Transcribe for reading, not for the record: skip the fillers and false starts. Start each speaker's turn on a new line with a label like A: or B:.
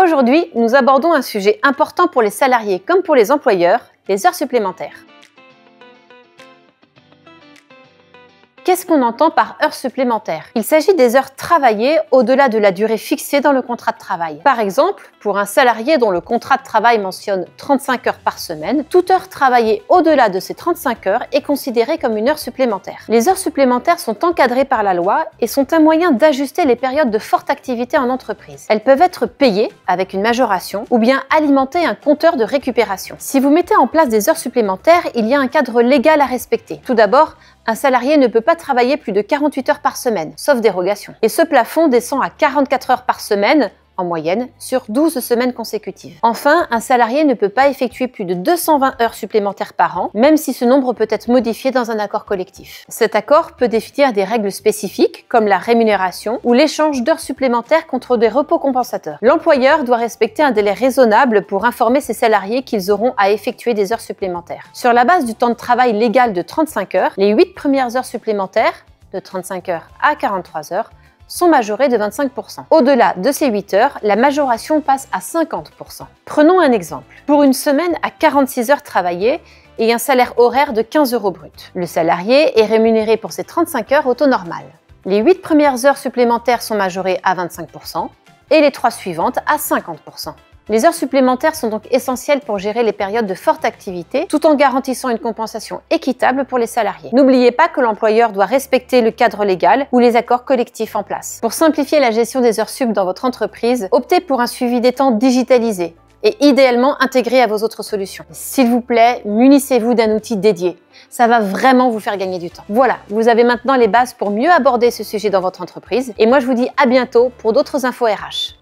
A: Aujourd'hui, nous abordons un sujet important pour les salariés comme pour les employeurs, les heures supplémentaires. Qu'est-ce qu'on entend par heures supplémentaires? Il s'agit des heures travaillées au-delà de la durée fixée dans le contrat de travail. Par exemple, pour un salarié dont le contrat de travail mentionne 35 heures par semaine, toute heure travaillée au-delà de ces 35 heures est considérée comme une heure supplémentaire. Les heures supplémentaires sont encadrées par la loi et sont un moyen d'ajuster les périodes de forte activité en entreprise. Elles peuvent être payées avec une majoration ou bien alimenter un compteur de récupération. Si vous mettez en place des heures supplémentaires, il y a un cadre légal à respecter. Tout d'abord, un salarié ne peut pas travailler plus de 48 heures par semaine, sauf dérogation. Et ce plafond descend à 44 heures par semaine, en moyenne, sur 12 semaines consécutives. Enfin, un salarié ne peut pas effectuer plus de 220 heures supplémentaires par an, même si ce nombre peut être modifié dans un accord collectif. Cet accord peut définir des règles spécifiques, comme la rémunération ou l'échange d'heures supplémentaires contre des repos compensateurs. L'employeur doit respecter un délai raisonnable pour informer ses salariés qu'ils auront à effectuer des heures supplémentaires. Sur la base du temps de travail légal de 35 heures, les 8 premières heures supplémentaires, de 35 heures à 43 heures, sont majorées de 25%. Au-delà de ces 8 heures, la majoration passe à 50%. Prenons un exemple. Pour une semaine à 46 heures travaillées et un salaire horaire de 15 € brut, le salarié est rémunéré pour ses 35 heures au taux normal. Les 8 premières heures supplémentaires sont majorées à 25% et les 3 suivantes à 50%. Les heures supplémentaires sont donc essentielles pour gérer les périodes de forte activité tout en garantissant une compensation équitable pour les salariés. N'oubliez pas que l'employeur doit respecter le cadre légal ou les accords collectifs en place. Pour simplifier la gestion des heures sup dans votre entreprise, optez pour un suivi des temps digitalisé et idéalement intégré à vos autres solutions. S'il vous plaît, munissez-vous d'un outil dédié. Ça va vraiment vous faire gagner du temps. Voilà, vous avez maintenant les bases pour mieux aborder ce sujet dans votre entreprise et moi je vous dis à bientôt pour d'autres infos RH.